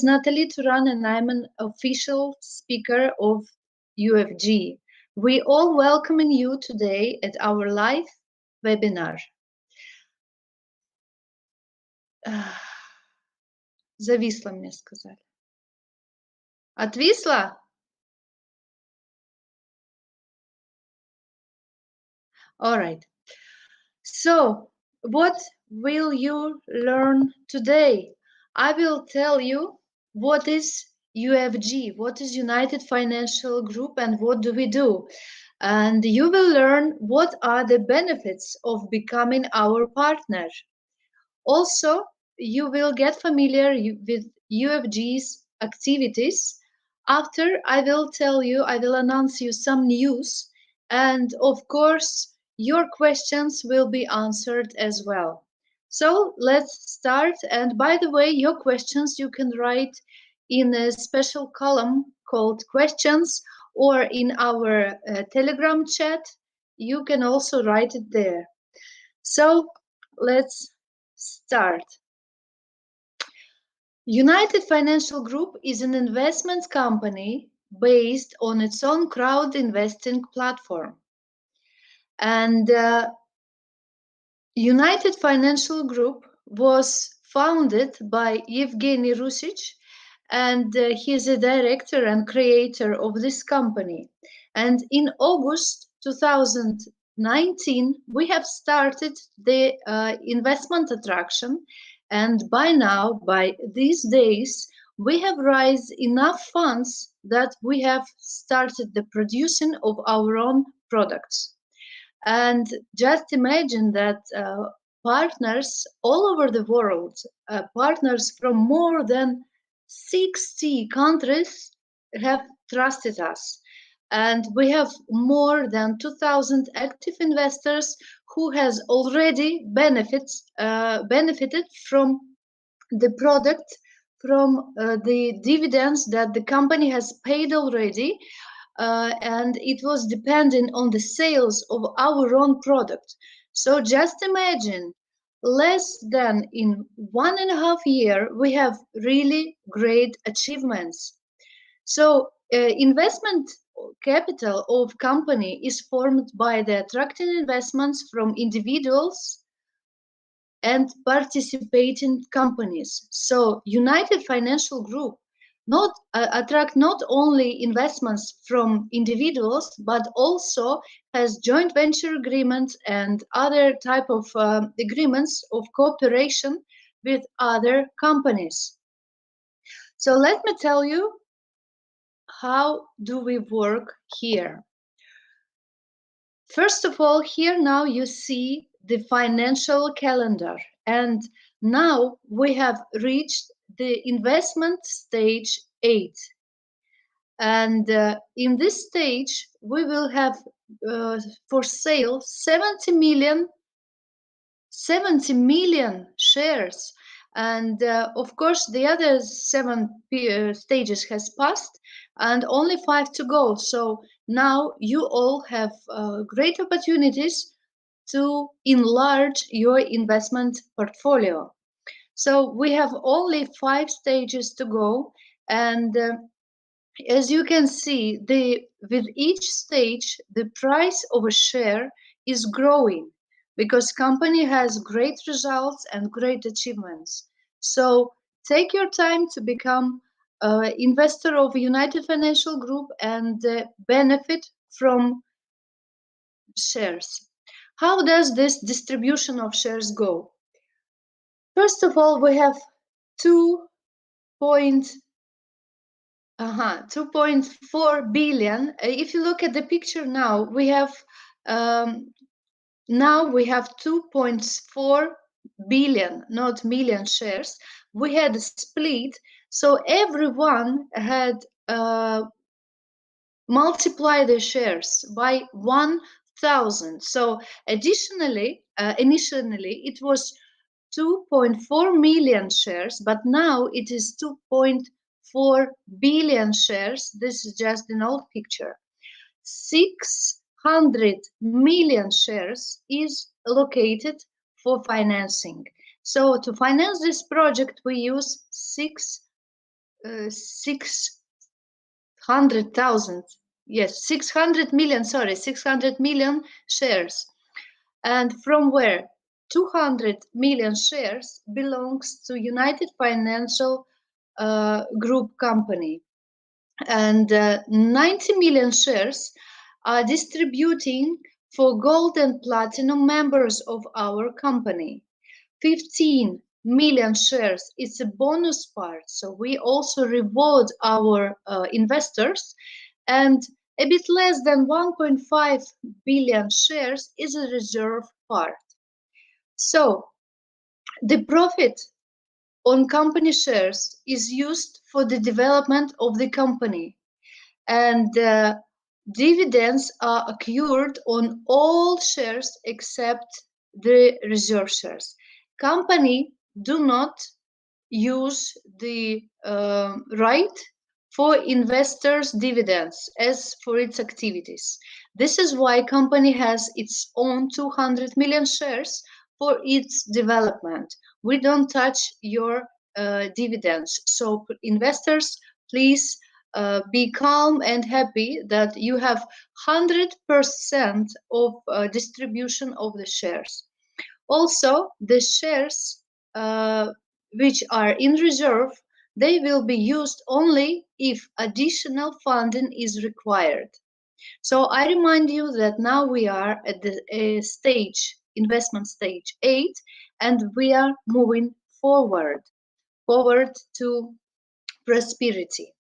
is Natalia Turan and I'm an official speaker of UFG. We all welcoming you today at our live webinar. Зависла мне сказали. Отвисла? All right. So, what will you learn today? I will tell you what is UFG, what is United Financial Group, and what do we do. And you will learn what are the benefits of becoming our partner. Also, you will get familiar with UFG's activities. After I will announce you some news, and of course, your questions will be answered as well. So let's start. And by the way, your questions you can write in a special column called questions, or in our Telegram chat. You can also write it there. So let's start. United Financial Group is an investment company based on its own crowd investing platform. And United Financial Group was founded by Evgeny Rusic, and he is a director and creator of this company. And in August 2019, we have started the investment attraction. And by now, by these days, we have raised enough funds that we have started the producing of our own products. And just imagine that partners all over the world, partners from more than 60 countries have trusted us. And we have more than 2,000 active investors who has already benefited from the product, from the dividends that the company has paid already. And it was dependent on the sales of our own product. So just imagine, less than in 1.5 years, we have really great achievements. So investment capital of company is formed by the attracting investments from individuals and participating companies. So United Financial Group attract not only investments from individuals, but also has joint venture agreements and other type of agreements of cooperation with other companies. So let me tell you, how do we work here? First of all, here now you see the financial calendar, and now we have reached the investment stage 8. And in this stage, we will have for sale 70 million shares. And of course, the other 7 stages has passed and only 5 to go. So now you all have great opportunities to enlarge your investment portfolio. So we have only 5 stages to go, and as you can see, with each stage, the price of a share is growing because company has great results and great achievements. So take your time to become an investor of United Financial Group and benefit from shares. How does this distribution of shares go? First of all, we have 2.4 billion. If you look at the picture now, we have 2.4 billion, not million shares. We had a split, so everyone had multiplied their shares by 1,000. So additionally, initially it was 2.4 million shares, but now it is 2.4 billion shares. This is just an old picture. 600 million shares is allocated for financing. So to finance this project, we use 600,000, yes, 600 million, sorry, 600 million shares. And from where? 200 million shares belongs to United Financial Group company, and 90 million shares are distributing for gold and platinum members of our company. 15 million shares is a bonus part, so we also reward our investors, and a bit less than 1.5 billion shares is a reserve part. So the profit on company shares is used for the development of the company, and dividends are accrued on all shares except the reserve shares. Company do not use the right for investors' dividends as for its activities. This is why company has its own 200 million shares for its development. We don't touch your dividends. So investors, please be calm and happy that you have 100% of distribution of the shares. Also, the shares which are in reserve, they will be used only if additional funding is required. So I remind you that now we are at the investment stage 8, and we are moving forward to prosperity.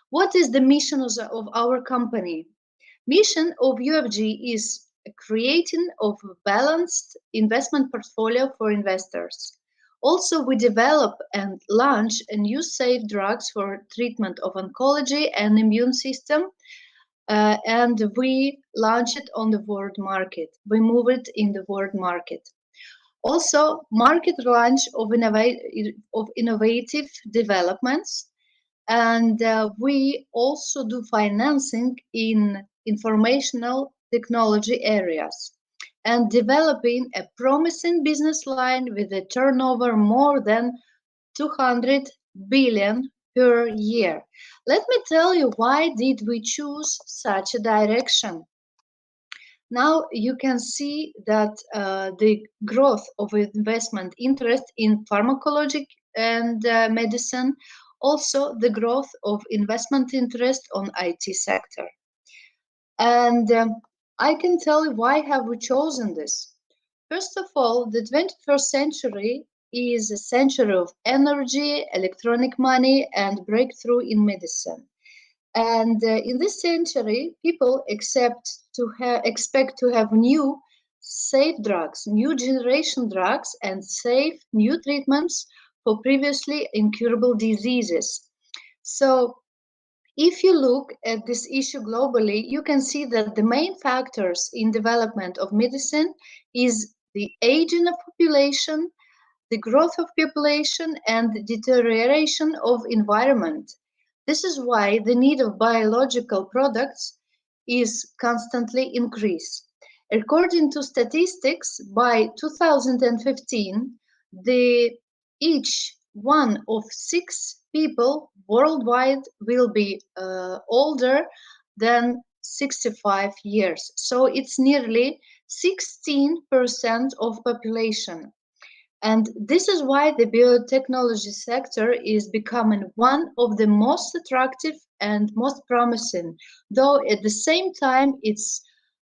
What is the mission of our company? Mission of UFG is creating of a balanced investment portfolio for investors. Also, we develop and launch a new safe drugs for treatment of oncology and immune system, and we launch it on the world market. We move it in the world market. Also, market launch of innovative developments, and we also do financing in informational technology areas, and developing a promising business line with a turnover more than 200 billion per year. Let me tell you why did we choose such a direction. Now you can see that the growth of investment interest in pharmacology and medicine, also the growth of investment interest on IT sector. And I can tell you why have we chosen this. First of all, the 21st century is a century of energy, electronic money, and breakthrough in medicine. And in this century, people expect to have new safe drugs, new generation drugs, and safe new treatments for previously incurable diseases. So if you look at this issue globally, you can see that the main factors in development of medicine is the aging of population, the growth of population, and the deterioration of environment. This is why the need of biological products is constantly increased. According to statistics, by 2015, each one of 6 people worldwide will be older than 65 years. So it's nearly 16% of population. And this is why the biotechnology sector is becoming one of the most attractive and most promising, though at the same time it's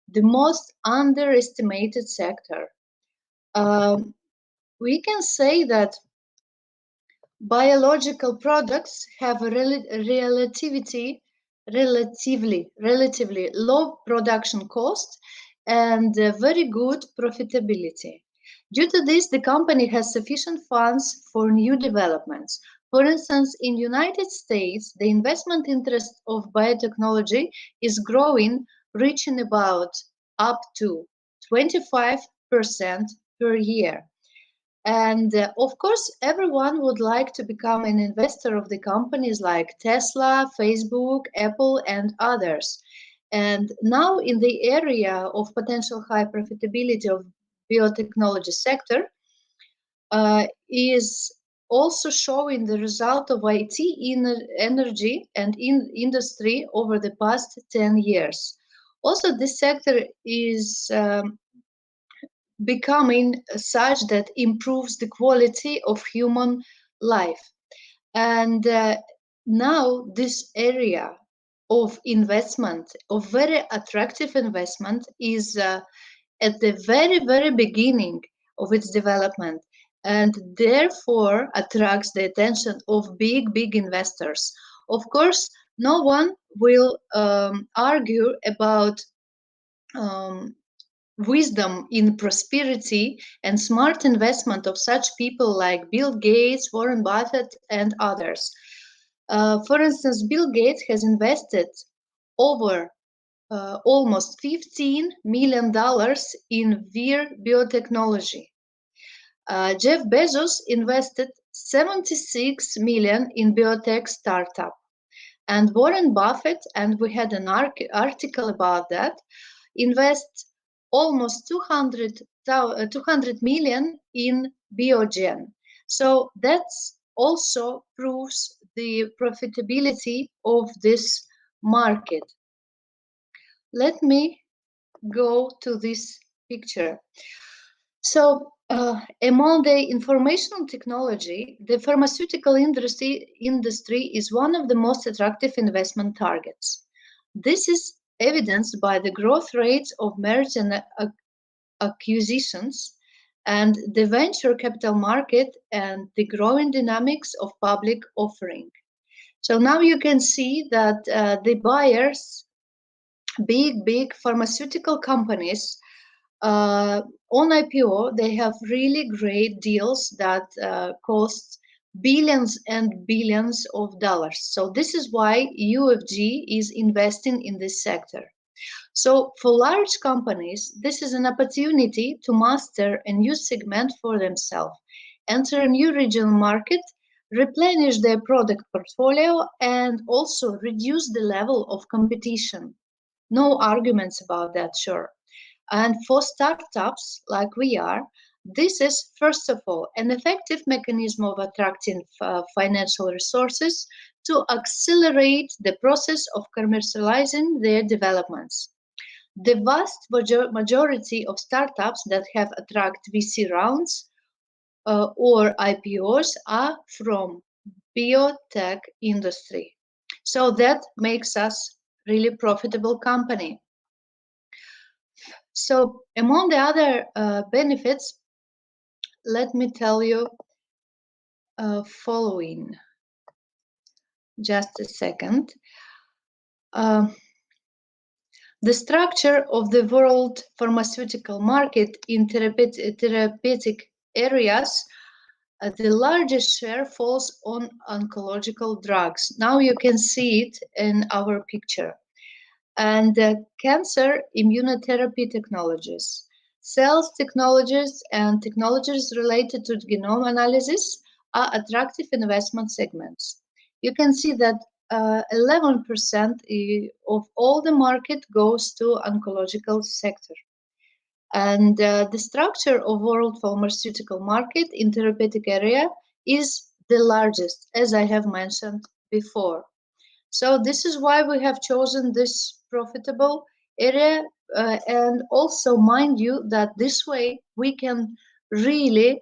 the most underestimated sector. We can say that biological products have a relatively low production cost and very good profitability. Due to this, the company has sufficient funds for new developments. For instance, in United States, the investment interest of biotechnology is growing, reaching about up to 25% per year. And of course, everyone would like to become an investor of the companies like Tesla, Facebook, Apple, and others. And now in the area of potential high profitability of biotechnology sector is also showing the result of IT in energy and in industry over the past 10 years. Also, this sector is becoming such that improves the quality of human life. And now this area of investment, of very attractive investment, is at the very, very beginning of its development, and therefore attracts the attention of big, big investors. Of course, no one will argue about um, wisdom in prosperity and smart investment of such people like Bill Gates, Warren Buffett, and others. For instance, Bill Gates has invested over almost $15 million in Vir biotechnology. Jeff Bezos invested 76 million in biotech startup. And Warren Buffett, and we had an article about that, invests almost 200 million in Biogen. So that also proves the profitability of this market. Let me go to this picture. So among the informational technology, the pharmaceutical industry is one of the most attractive investment targets. This is evidenced by the growth rates of mergers and acquisitions and the venture capital market and the growing dynamics of public offering. So now you can see that the buyers, big pharmaceutical companies, on IPO, they have really great deals that cost billions and billions of dollars. So this is why UFG is investing in this sector. So for large companies, this is an opportunity to master a new segment for themselves, enter a new regional market, replenish their product portfolio, and also reduce the level of competition. No arguments about that, sure. And for startups like we are, this is, first of all, an effective mechanism of attracting financial resources to accelerate the process of commercializing their developments. The vast majority of startups that have attracted VC rounds or IPOs are from biotech industry. So that makes us really profitable company. So among the other benefits, let me tell you following. Just a second. The structure of the world pharmaceutical market in therapeutic areas, the largest share falls on oncological drugs. Now you can see it in our picture. And cancer immunotherapy technologies, cells technologies, and technologies related to genome analysis are attractive investment segments. You can see that 11% of all the market goes to oncological sector. And the structure of world pharmaceutical market in therapeutic area is the largest, as I have mentioned before. So this is why we have chosen this profitable area, and also mind you that this way we can really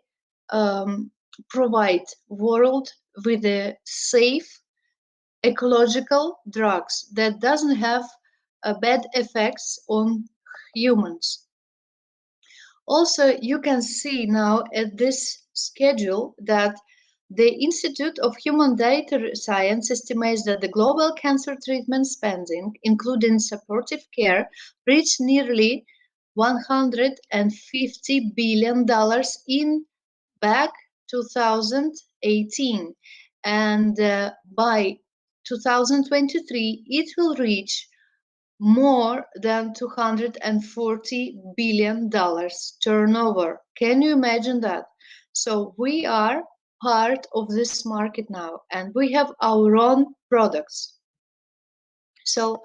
provide world with a safe ecological drugs that doesn't have bad effects on humans. Also, you can see now at this schedule that the Institute of Human Data Science estimates that the global cancer treatment spending, including supportive care, reached nearly $150 billion in back 2018. And by 2023, it will reach more than $240 billion turnover. Can you imagine that? So we are part of this market now, and we have our own products. So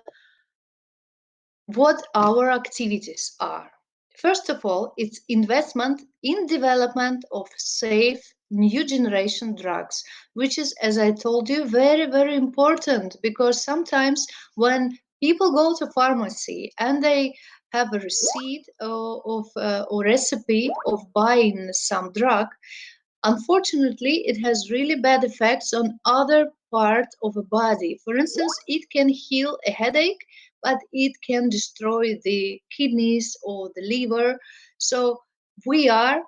what our activities are? First of all, it's investment in development of safe new generation drugs, which is, as I told you, very, very important, because sometimes when people go to pharmacy and they have a receipt or recipe of buying some drug, unfortunately, it has really bad effects on other part of a body. For instance, it can heal a headache, but it can destroy the kidneys or the liver. So we are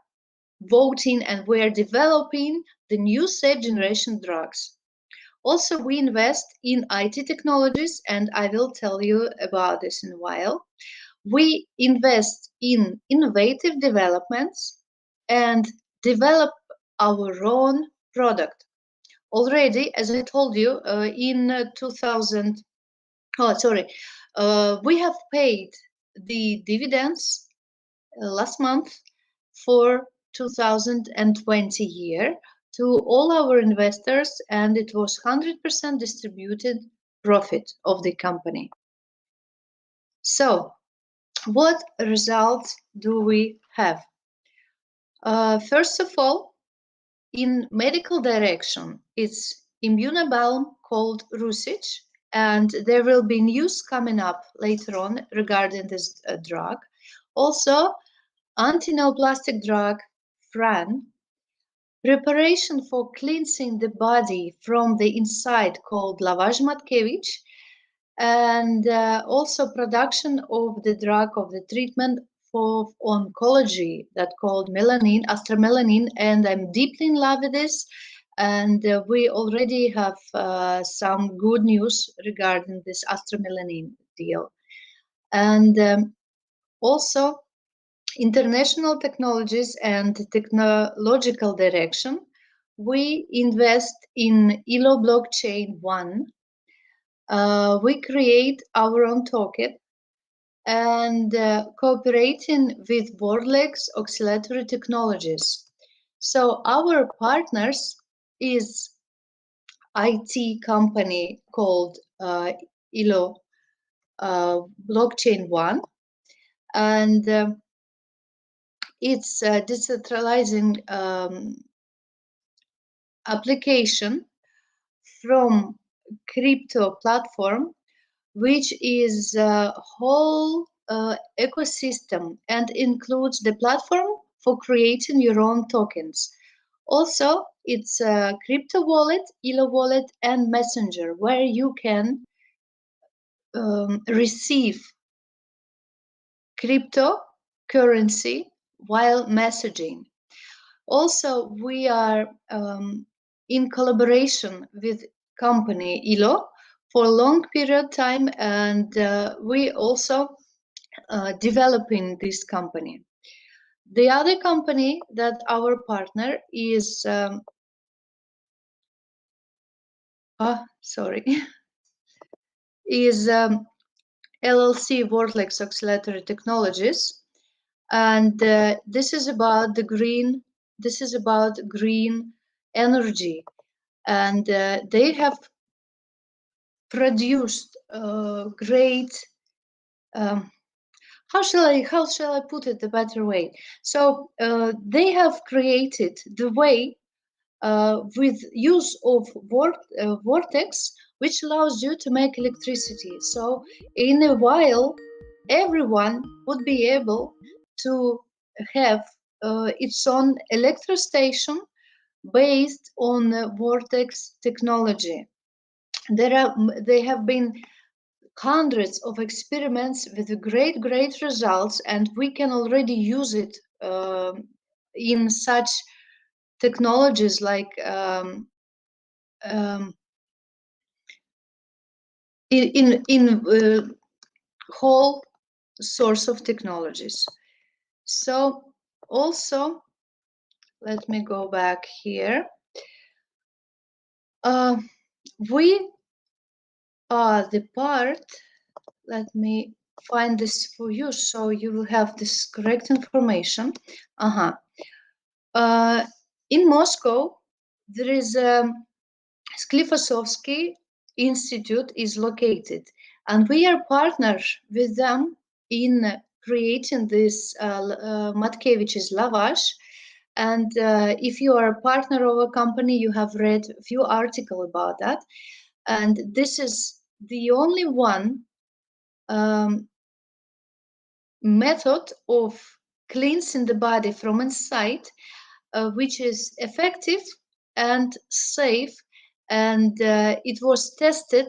voting and we are developing the new safe generation drugs. Also, we invest in IT technologies, and I will tell you about this in a while. We invest in innovative developments and develop our own product. Already, as I told you, in 2000, oh, sorry, we have paid the dividends last month for 2020 year to all our investors, and it was 100% distributed profit of the company. So, what results do we have? First of all, in medical direction, it's immunobalm called Rusich, and there will be news coming up later on regarding this drug. Also, antineoplastic drug Fran, preparation for cleansing the body from the inside called lavage Matkevich, and also production of the drug of the treatment for oncology that called melanin, AstroMelanin, and I'm deeply in love with this. And we already have some good news regarding this AstroMelanin deal. And also international technologies and technological direction. We invest in ILO blockchain 1. We create our own token and cooperating with Borlex oscillatory technologies. So our partners is IT company called ILO blockchain 1, and it's a decentralizing application from crypto platform, which is a whole ecosystem and includes the platform for creating your own tokens. Also, it's a crypto wallet, ILO wallet, and messenger, where you can receive cryptocurrency while messaging. Also, we are in collaboration with company ILO for a long period of time, and we also developing this company. The other company that our partner is, is LLC Vortex Oscillatory Technologies, and this is about the green. This is about green energy, and they have produced great. How shall I put it the better way? So they have created the way with use of vortex, which allows you to make electricity. So in a while, everyone would be able to have its own electrostation based on vortex technology. There have been hundreds of experiments with great results, and we can already use it in such technologies like in whole source of technologies. So also, let me go back here. We are the part. Let me find this for you so you will have this correct information. In Moscow, there is Sklifosovsky Institute is located, and we are partners with them in creating this Matkevich's lavage. And if you are a partner of a company, you have read a few articles about that. And this is the only one method of cleansing the body from inside, which is effective and safe. And it was tested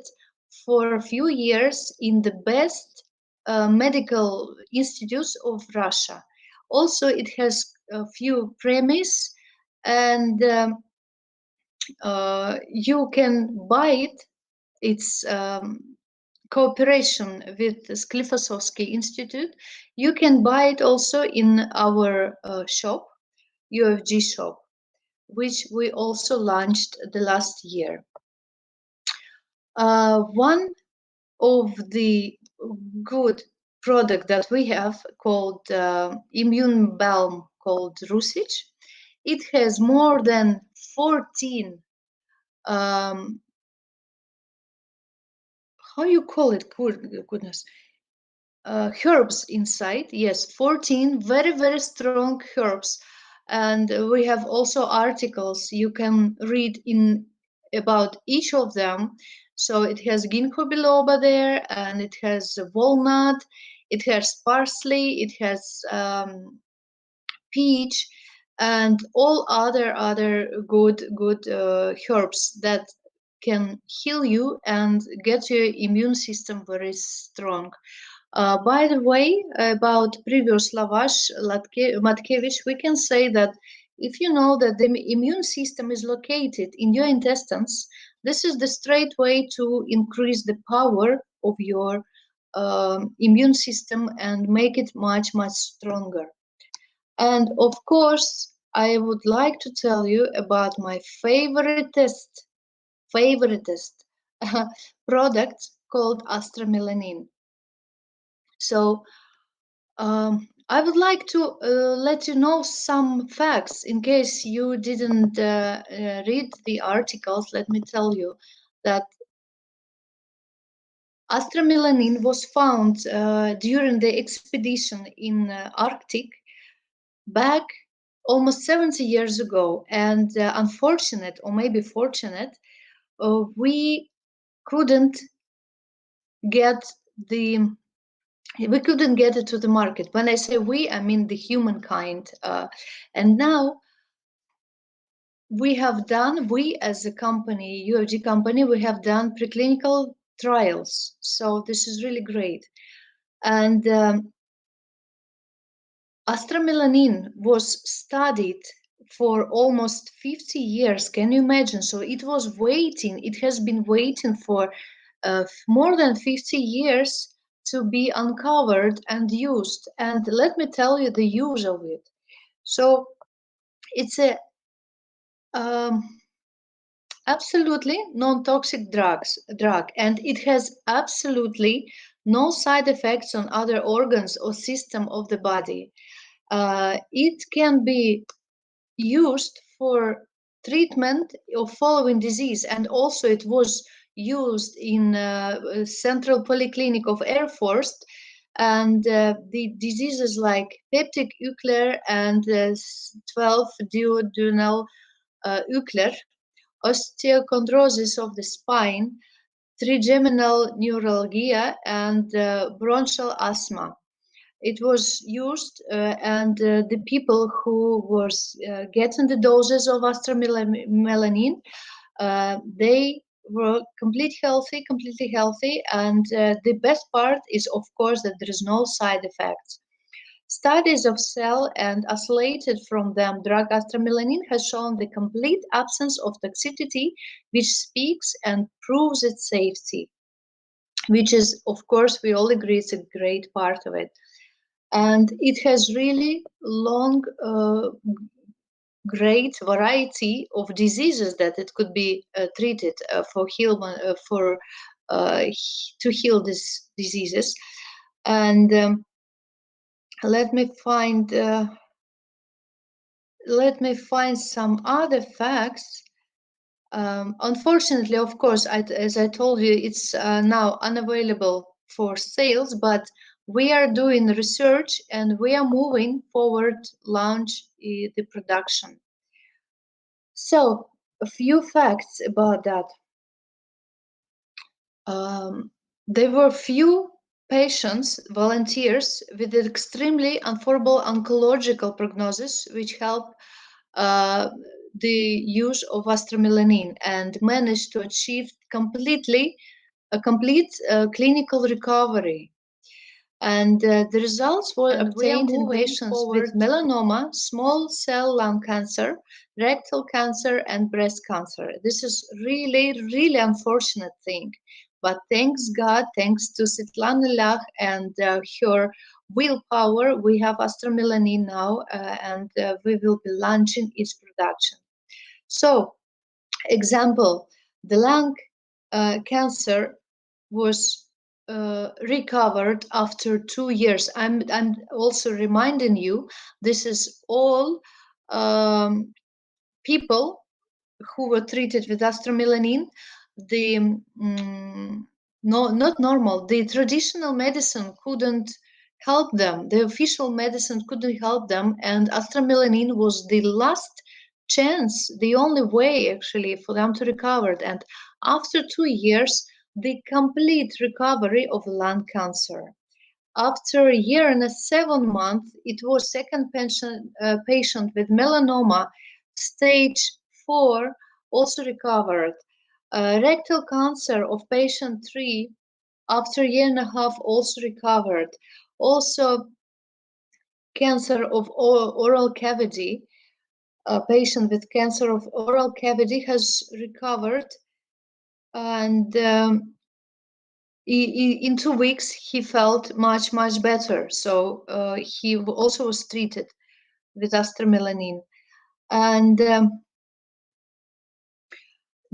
for a few years in the best medical institutes of Russia. Also, it has a few premise, and you can buy it. It's cooperation with the Sklifosovsky Institute. You can buy it also in our shop, UFG shop, which we also launched the last year. One of the good product that we have called immune balm called Rusich. It has more than 14 how you call it, goodness, herbs inside. Yes, 14 very strong herbs. And we have also articles you can read in about each of them. So it has ginkgo biloba there, and it has walnut, it has parsley, it has peach, and all other good herbs that can heal you and get your immune system very strong. By the way, about previous Lavash Matkevich, we can say that if you know that the immune system is located in your intestines, this is the straight way to increase the power of your immune system and make it much stronger. And of course, I would like to tell you about my favoriteest product called AstroMelanin. So I would like to let you know some facts in case you didn't read the articles. Let me tell you that AstroMelanin was found during the expedition in Arctic back almost 70 years ago. And unfortunate, or maybe fortunate, we couldn't get it to the market. When I say we, I mean the humankind. And now we as a company, UFG company, we have done preclinical trials. So this is really great. And AstroMelanin was studied for almost 50 years. Can you imagine? So it has been waiting for more than 50 years to be uncovered and used. And let me tell you the use of it. So it's a absolutely non-toxic drug, and it has absolutely no side effects on other organs or system of the body. It can be used for treatment of following disease, and also it was used in Central Polyclinic of Air Force, and the diseases like peptic ulcer and 12 duodenal ulcer, osteochondrosis of the spine, trigeminal neuralgia, and bronchial asthma. It was used, and the people who was getting the doses of AstroMelanin, they were completely healthy, and the best part is, of course, that there is no side effects. Studies of cell and isolated from them drug AstroMelanin has shown the complete absence of toxicity, which speaks and proves its safety, which is, of course, we all agree it's a great part of it. And it has really long, great variety of diseases that it could be treated to heal these diseases. And let me find some other facts. Unfortunately, of course, as I told you, it's now unavailable for sales, but we are doing research and we are moving forward launch the production. So a few facts about that. Um, there were few patients, volunteers with extremely unfavorable oncological prognosis, which help the use of AstroMelanin and managed to achieve a complete clinical recovery. And the results were obtained in patients with melanoma, small cell lung cancer, rectal cancer, and breast cancer. This is really, really unfortunate thing. But thanks God, thanks to Svetlana Lach and her willpower, we have AstroMelanin now, and we will be launching its production. So, example, the lung cancer was recovered after 2 years. I'm also reminding you, this is all people who were treated with AstroMelanin. The no, not normal. The traditional medicine couldn't help them. The official medicine couldn't help them, and AstroMelanin was the last chance, the only way actually for them to recover. And after 2 years, the complete recovery of lung cancer. After a year and 7 months, it was second patient with melanoma, stage 4, also recovered. Rectal cancer of patient 3, after a year and a half, also recovered. Also, cancer of oral cavity, a patient with cancer of oral cavity has recovered, and in 2 weeks he felt much better. So he also was treated with AstroMelanin. And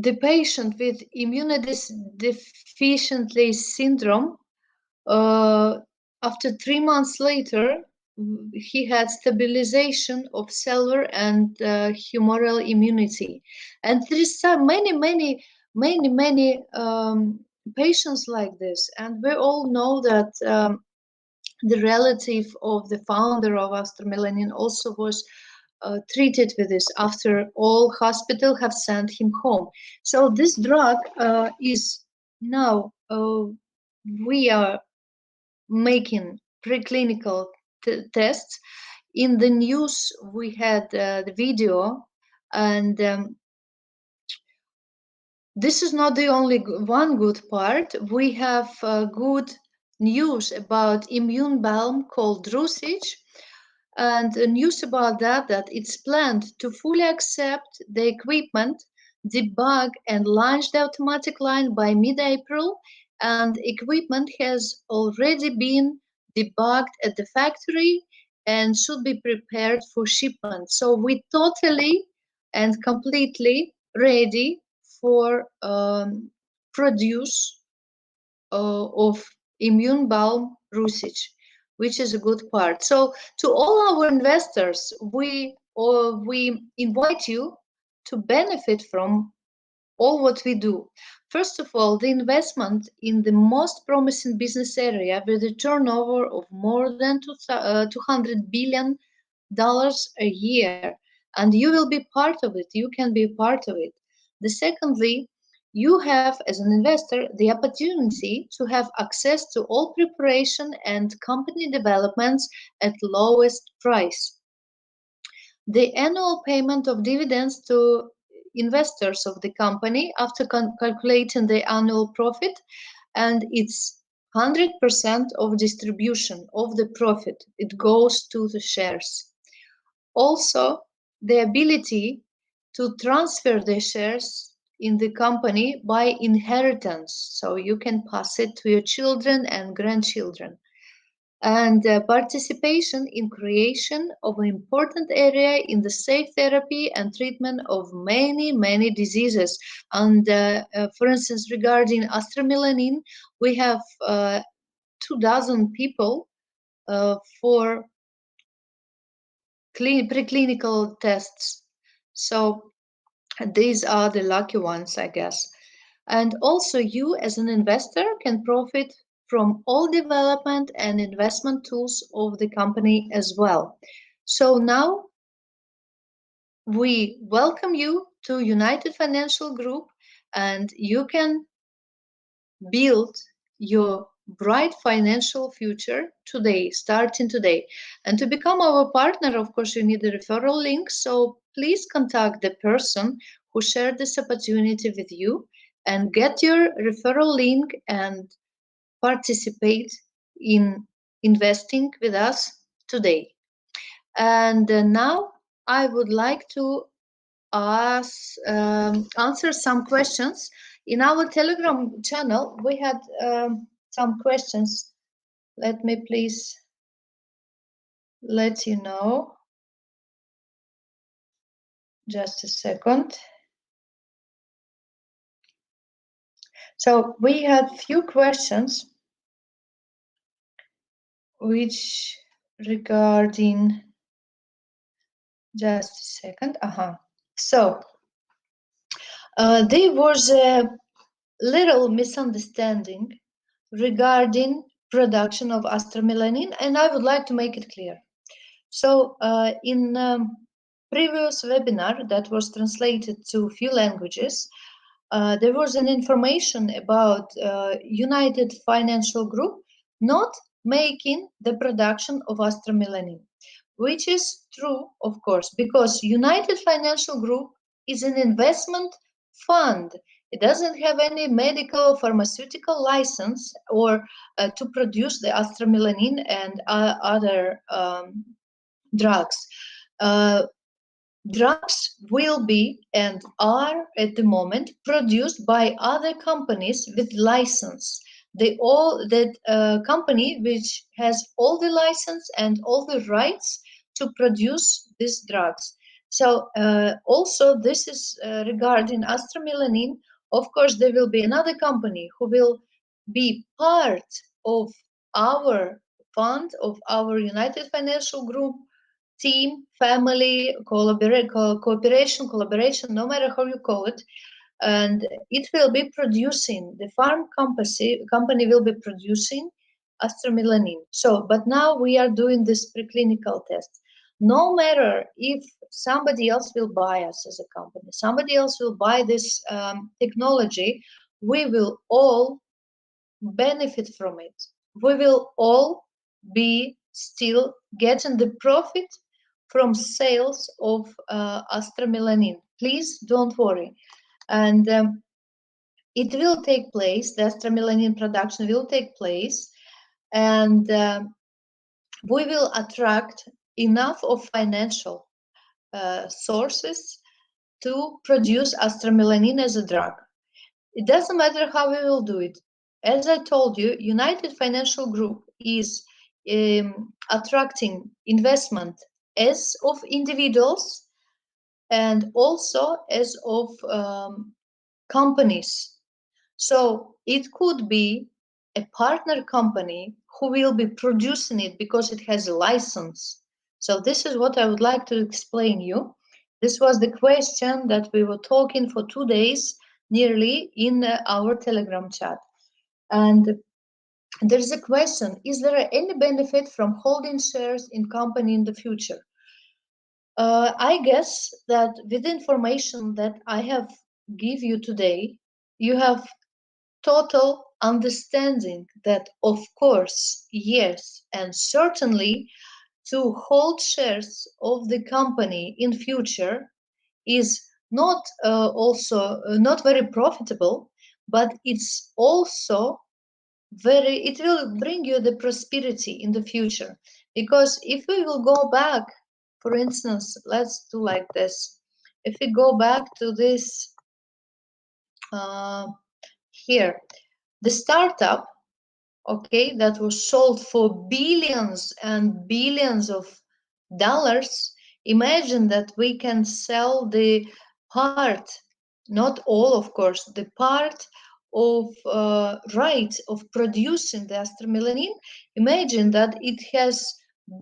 the patient with immunodeficiency syndrome, after 3 months later, he had stabilization of cellular and humoral immunity. And there is so many patients like this. And we all know that the relative of the founder of AstroMelanin also was treated with this after all hospital have sent him home. So this drug is now, we are making preclinical tests. In the news, we had the video, and this is not the only one good part. We have good news about immune balm called Drusage, and news about that it's planned to fully accept the equipment, debug and launch the automatic line by mid-April, and equipment has already been debugged at the factory and should be prepared for shipment. So we totally and completely ready for produce of immune balm usage, which is a good part. So to all our investors, we invite you to benefit from all what we do. First of all, the investment in the most promising business area with a turnover of more than $200 billion a year, and you will be part of it. You can be a part of it. The secondly, you have as an investor the opportunity to have access to all preparation and company developments at lowest price. The annual payment of dividends to investors of the company after calculating the annual profit, and it's 100% of distribution of the profit. It goes to the shares. Also, the ability to transfer the shares in the company by inheritance, so you can pass it to your children and grandchildren. And participation in creation of an important area in the safe therapy and treatment of many diseases. And for instance, regarding AstroMelanin, we have 2,000 people for preclinical tests. So these are the lucky ones, I guess. And also you as an investor can profit from all development and investment tools of the company as well. So now we welcome you to United Financial Group, and you can build your bright financial future today, starting today. And to become our partner, of course, you need a referral link. So please contact the person who shared this opportunity with you and get your referral link and participate in investing with us today. And now I would like to answer some questions. In our Telegram channel, we had some questions. Let me please let you know. Just a second. So we had few questions which regarding, just a second. So there was a little misunderstanding regarding production of AstroMelanin, and I would like to make it clear. So in previous webinar that was translated to a few languages, there was an information about United Financial Group not making the production of AstroMelanin, which is true, of course, because United Financial Group is an investment fund. It doesn't have any medical pharmaceutical license or to produce the AstroMelanin and other drugs. Drugs will be and are at the moment produced by other companies with license. That company which has all the license and all the rights to produce these drugs. So also this is regarding AstroMelanin. Of course, there will be another company who will be part of our fund, of our United Financial Group team, family, cooperation, collaboration, no matter how you call it. And it will be producing, the farm company will be producing AstroMelanin. So, but now we are doing this preclinical test. No matter if somebody else will buy us as a company, somebody else will buy this technology, we will all benefit from it. We will all be still getting the profit from sales of AstroMelanin. Please don't worry. And it will take place, the AstroMelanin production will take place, and we will attract enough of financial sources to produce AstroMelanin as a drug. It doesn't matter how we will do it. As I told you, United Financial Group is attracting investment as of individuals and also as of companies. So it could be a partner company who will be producing it because it has a license. So this is what I would like to explain you. This was the question that we were talking for 2 days nearly in our Telegram chat. And there's a question, is there any benefit from holding shares in company in the future? I guess that with the information that I have give you today, you have total understanding that of course, yes, and certainly to hold shares of the company in future is not also not very profitable, but it's also it will bring you the prosperity in the future. Because if we will go back, for instance, let's do like this. If we go back to this here, the startup, okay, that was sold for billions and billions of dollars. Imagine that we can sell the part, not all, of course, the part of right of producing the AstroMelanin. Imagine that it has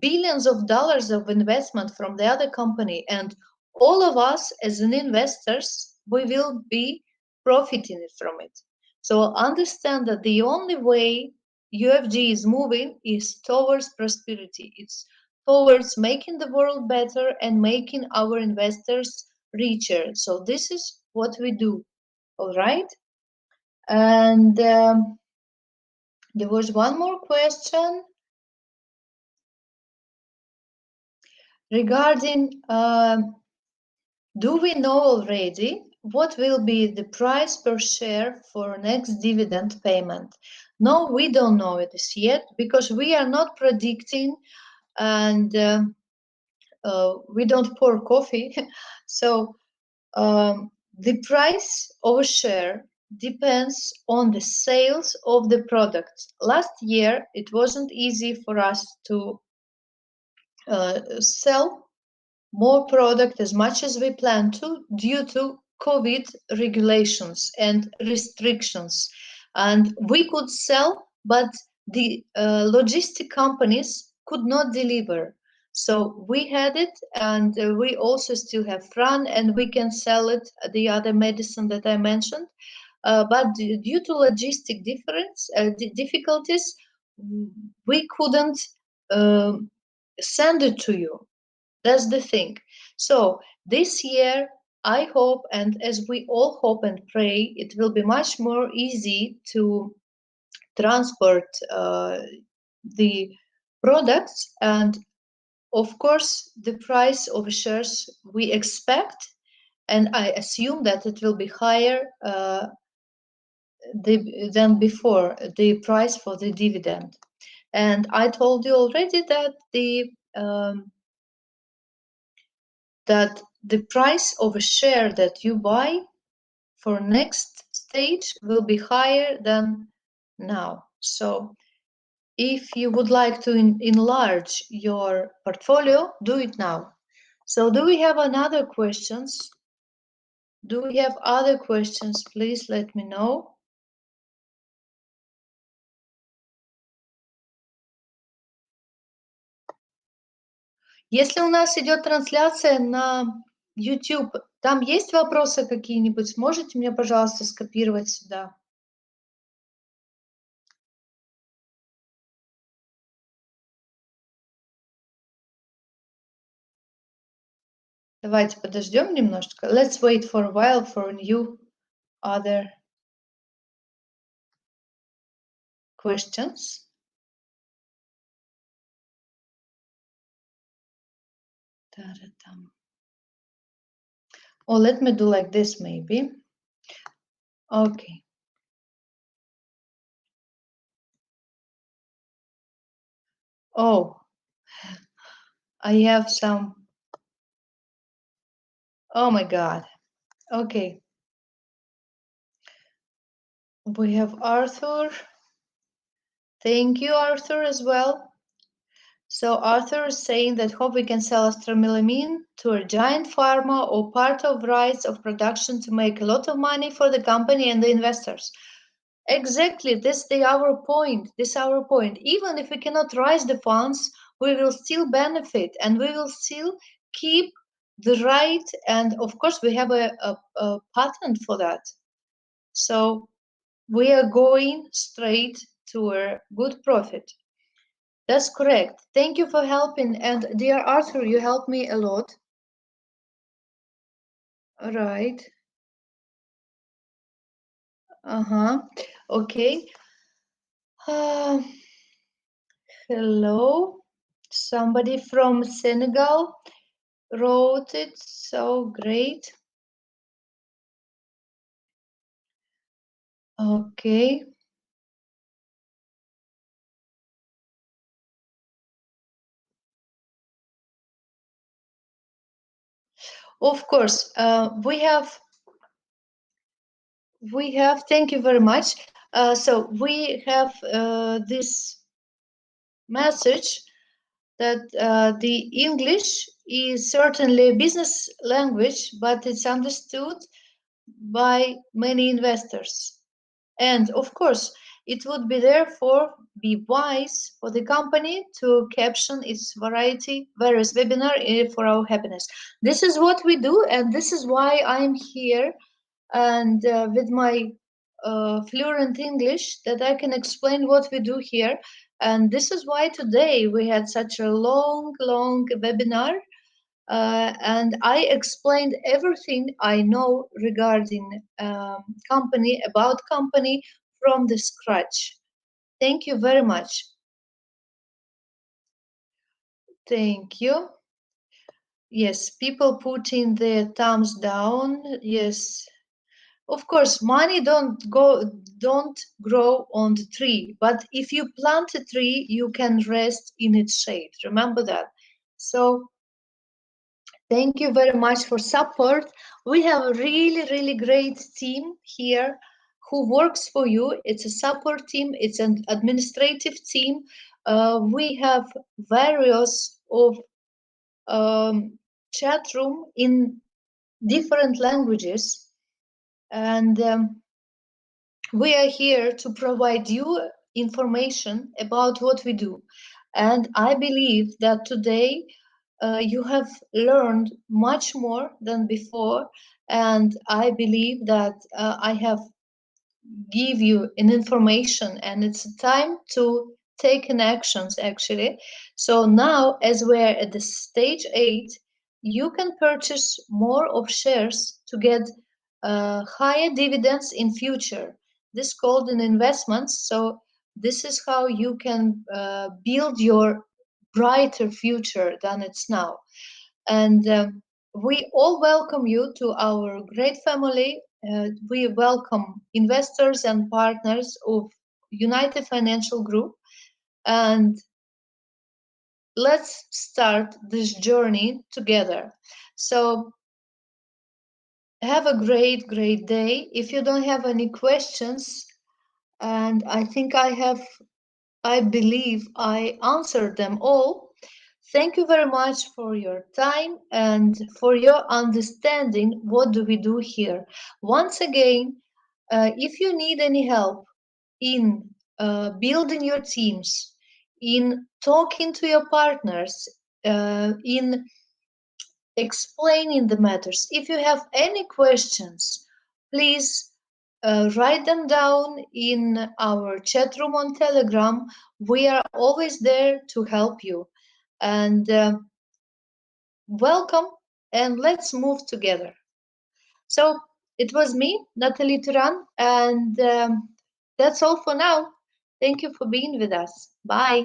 billions of dollars of investment from the other company, and all of us as an investors, we will be profiting from it. So understand that the only way UFG is moving is towards prosperity. It's towards making the world better and making our investors richer. So this is what we do, all right? And there was one more question regarding do we know already what will be the price per share for next dividend payment? No, we don't know this yet because we are not predicting and we don't pour coffee. So the price of a share depends on the sales of the products. Last year, it wasn't easy for us to sell more product as much as we plan to due to COVID regulations and restrictions. And we could sell, but the logistic companies could not deliver. So we had it, and we also still have Fran, and we can sell it, the other medicine that I mentioned. But due to logistic difficulties, we couldn't send it to you. That's the thing. So this year, I hope, and as we all hope and pray, it will be much more easy to transport the products. And of course, the price of shares we expect, and I assume that it will be higher than before, the price for the dividend. And I told you already that the price of a share that you buy for next stage will be higher than now. So if you would like to enlarge your portfolio, do it now. So do we have another questions? Do we have other questions? Please let me know. Если у нас идет трансляция на YouTube, там есть вопросы какие-нибудь? Можете мне, пожалуйста, скопировать сюда? Давайте подождем немножечко. Let's wait for a while for new other questions. Or let me do like this maybe. Okay. Oh, I have some. Oh my God. Okay. We have Arthur. Thank you, Arthur, as well. So Arthur is saying that hope we can sell AstroMelanin to a giant pharma or part of rights of production to make a lot of money for the company and the investors. Exactly, this is our point. This is our point. Even if we cannot raise the funds, we will still benefit and we will still keep the right. And of course, we have a patent for that. So we are going straight to a good profit. That's correct. Thank you for helping. And dear Arthur, you helped me a lot. All right. Okay. Hello. Somebody from Senegal wrote it. So great. Okay. Of course, we have, thank you very much. So we have this message that the English is certainly a business language, but it's understood by many investors. And of course, it would be therefore be wise for the company to caption its various webinar for our happiness. This is what we do, and this is why I'm here, and with my fluent English that I can explain what we do here. And this is why today we had such a long webinar. And I explained everything I know regarding company, about company from the scratch. Thank you very much. Thank you. Yes, people putting their thumbs down. Yes. Of course, money don't grow on the tree, but if you plant a tree, you can rest in its shade. Remember that. So thank you very much for support. We have a really great team here who works for you. It's a support team. It's an administrative team. We have various of chat room in different languages, and we are here to provide you information about what we do. And I believe that today you have learned much more than before. And I believe that I have give you an information, and it's time to take an actions actually. So now, as we're at the stage 8, you can purchase more of shares to get higher dividends in future. This called an investment. So this is how you can build your brighter future than it's now. And we all welcome you to our great family. We welcome investors and partners of United Financial Group. And let's start this journey together. So have a great day. If you don't have any questions, and I think I believe I answered them all. Thank you very much for your time and for your understanding what do we do here. Once again, if you need any help in building your teams, in talking to your partners, in explaining the matters, if you have any questions, please write them down in our chat room on Telegram. We are always there to help you. And welcome, and let's move together. So it was me, Natalia Turan, and that's all for now. Thank you for being with us. Bye.